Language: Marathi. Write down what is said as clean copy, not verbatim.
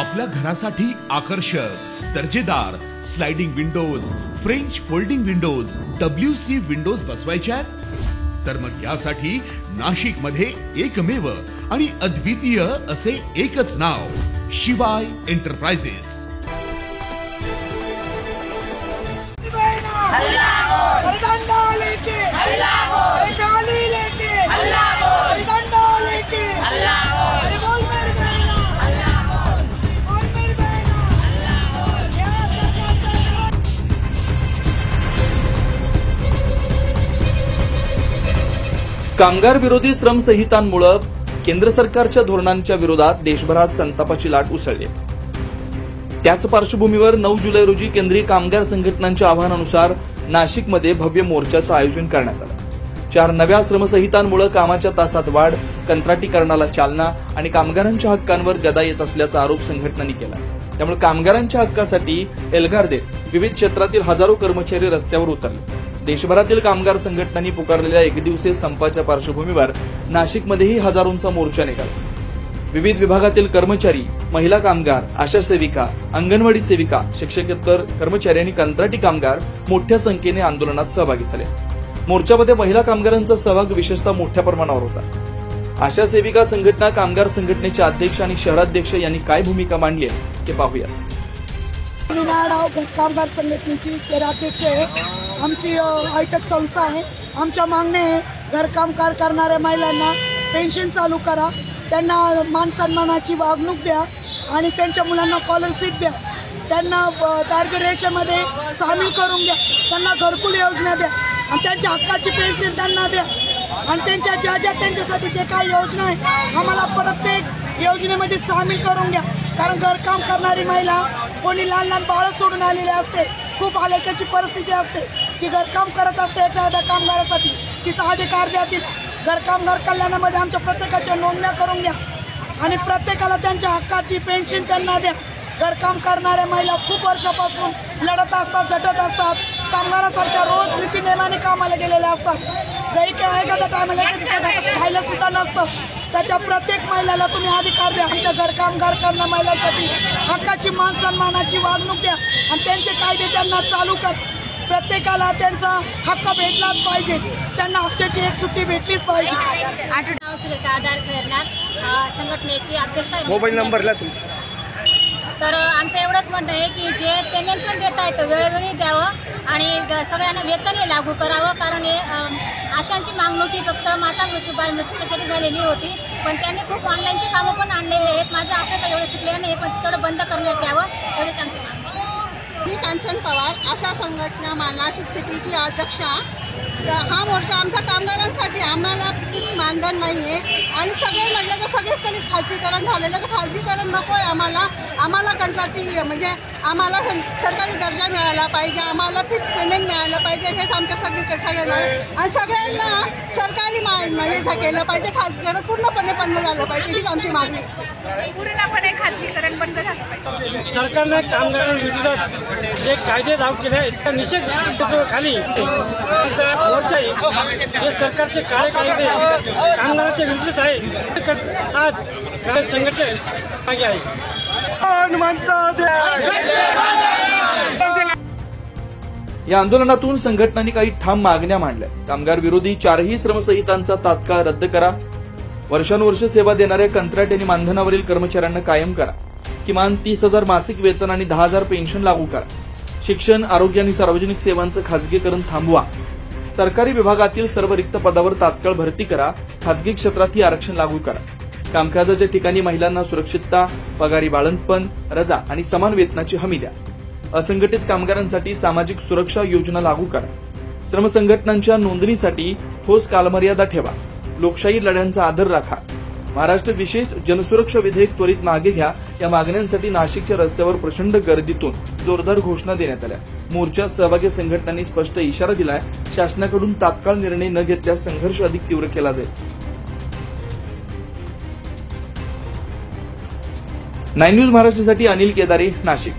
आपल्या घरासाठी आकर्षक दर्जेदार sliding windows, French folding windows, WC windows बसवायच्या आहेत तर मग यासाठी नाशिक मध्ये एकमेव आणि अद्वितीय असे एकच नाव, शिवाय एंटरप्राइजेस। कामगार विरोधी श्रम संहितांमुळे केंद्र सरकारच्या धोरणांच्या विरोधात देशभरात संतापाची लाट उसळली। त्याच पार्श्वभूमीवर 9 जुलै रोजी केंद्रीय कामगार संघटनांच्या आवाहनानुसार नाशिकमध्ये भव्य मोर्चाचं आयोजन करण्यात आलं। 4 नव्या श्रमसंहितांमुळे कामाच्या तासात वाढ, कंत्राटीकरणाला चालना आणि कामगारांच्या हक्कांवर गदा येत असल्याचा आरोप संघटनांनी केला। त्यामुळे कामगारांच्या हक्कासाठी एल्गार देत विविध क्षेत्रातील हजारो कर्मचारी रस्त्यावर उतरले। देशभरातील कामगार संघटनांनी पुकारलेल्या एकदिवसीय संपाच्या पार्श्वभूमीवर नाशिकमध्येही हजारोंचा मोर्चा निघाला। विविध विभागातील कर्मचारी, महिला कामगार, आशा सेविका, अंगणवाडी सेविका, शिक्षकेतर कर्मचारी आणि कंत्राटी कामगार मोठ्या संख्येने आंदोलनात सहभागी झाले। मोर्चामध्ये महिला कामगारांचा सहभाग विशेषतः मोठ्या प्रमाणावर होता। आशा सेविका संघटना कामगार संघटनेचे अध्यक्ष आणि शहराध्यक्ष यांनी काय भूमिका मांडली आहे ते पाहूया। कामगार संघटनेची शहराध्यक्ष आहे। आमची आयटक संस्था आहे। आमच्या मागण्या आहे, घरकाम करणाऱ्या महिलांना पेन्शन चालू करा, त्यांना मान सन्मानाची वागणूक द्या आणि त्यांच्या मुलांना स्कॉलरशिप द्या, त्यांना दारिद्र्य रेषेमध्ये सामील करून घ्या, त्यांना घरकुल योजना द्या आणि त्यांच्या हक्काची पेन्शन त्यांना द्या आणि त्यांच्या ज्या त्यांच्यासाठी जे काही योजना आहे आम्हाला प्रत्येक योजनेमध्ये सामील करून घ्या। कारण घरकाम करणारी महिला कोणी लहान लहान बाळ सोडून आलेले असते, खूप हालाकीची परिस्थिती असते, ती घरकाम करत असते। एखाद्या कामगारासाठी तिचा अधिकार द्या, घरकामगार कल्याणामध्ये आमच्या प्रत्येकाच्या नोंदण्या करून घ्या आणि प्रत्येकाला त्यांच्या हक्काची पेन्शन त्यांना द्या। घरकाम करणाऱ्या महिला खूप वर्षापासून लढत असतात, झटत असतात, कामगारासारख्या रोज नीतीनियमाने कामाला गेलेल्या असतात। जरी एखाद्या टायमाला खायला सुद्धा नसतं, तर त्या प्रत्येक महिलाला तुम्ही अधिकार द्या। आमच्या घरकामगार करणाऱ्या महिलांसाठी हक्काची मान सन्मानाची वागणूक द्या आणि त्यांचे कायदे त्यांना चालू कर। प्रत्येकाला त्यांचा हक्क भेटलाच पाहिजे, त्यांना हप्त्याची एक सुट्टी भेटलीच पाहिजे। नाव सुरेखा आधार करणार संघटनेची अध्यक्ष आहे। मोबाईल नंबरला तुमचा तर आमचं एवढंच म्हणणं आहे की जे पेमेंट पण देता येतं वेळोवेळी द्यावं आणि सगळ्यांना वेतनही लागू करावं। कारण हे आशांची मागणूक ही फक्त माता मृत्यू बाल मृत्यूसाठी झालेली होती, पण त्यांनी खूप ऑनलाईनची कामं पण आणलेली आहेत। माझ्या आशा एवढं शिकले नाही, पण तेवढं बंद करण्यात यावं एवढेच आमची मागणी आहे। मी कांचन पवार, आशा संघटना नाशिक सिटीची अध्यक्ष। हा मोर्चा आमच्या कामगारांसाठी, आम्हाला फिक्स मानधन नाही आहे आणि सगळे म्हटलं तर सगळेच कधी खाजगीकरण झालेलं, तर खाजगीकरण नको आहे आम्हाला। आम्हाला कंत्राटी म्हणजे आम्हाला सरकारी दर्जा मिळाला पाहिजे, आम्हाला फिक्स पेमेंट मिळालं पाहिजे, हेच आमच्या सगळ्यांना आणि सगळ्यांना सरकारी हे केलं पाहिजे, खाजगीकरण पूर्णपणे बंद झालं पाहिजे, हीच आमची मागणी आहे। पूर्णपणे खाजगीकरण बंद झालं पाहिजे। सरकारने कामगारांविरोधात जे कायदे लागू केले आहेत त्या निषेध खाली मोर्चा हे सरकारचे काळे कायदे कामगारांच्या विरोधात आहे। आज संघटना मागे आहे। या आंदोलनातून संघटनांनी काही ठाम मागण्या मांडल्या। कामगार विरोधी 4ही श्रमसंहितांचा तात्काळ रद्द करा, वर्षानुवर्ष सेवा देणाऱ्या कंत्राटी आणि मानधनावरील कर्मचाऱ्यांना कायम करा, किमान 30,000 मासिक वेतन आणि 10,000 पेन्शन लागू करा, शिक्षण, आरोग्य आणि सार्वजनिक सेवांचं खासगीकरण थांबवा, सरकारी विभागातील सर्व रिक्त पदावर तात्काळ भरती करा, खासगी क्षेत्रातही आरक्षण लागू करा, कामकाजाच्या ठिकाणी महिलांना सुरक्षितता, पगारी बाळंतपण, रजा आणि समान वेतनाची हमी द्या, असंघटित कामगारांसाठी सामाजिक सुरक्षा योजना लागू करा, श्रमसंघटनांच्या नोंदणीसाठी ठोस कालमर्यादा ठेवा, लोकशाही लढ्यांचा आदर राखा, महाराष्ट्र विशेष जनसुरक्षा विधेयक त्वरित मागे घ्या। या मागण्यांसाठी नाशिकच्या रस्त्यावर प्रचंड गर्दीतून जोरदार घोषणा देण्यात आल्या। मोर्चात सहभागी संघटनांनी स्पष्ट इशारा दिलाय, शासनाकडून तात्काळ निर्णय न घेतल्यास संघर्ष अधिक तीव्र केला जाईल। 9 न्यूज महाराष्ट्रासाठी अनिल केदारे, नाशिक।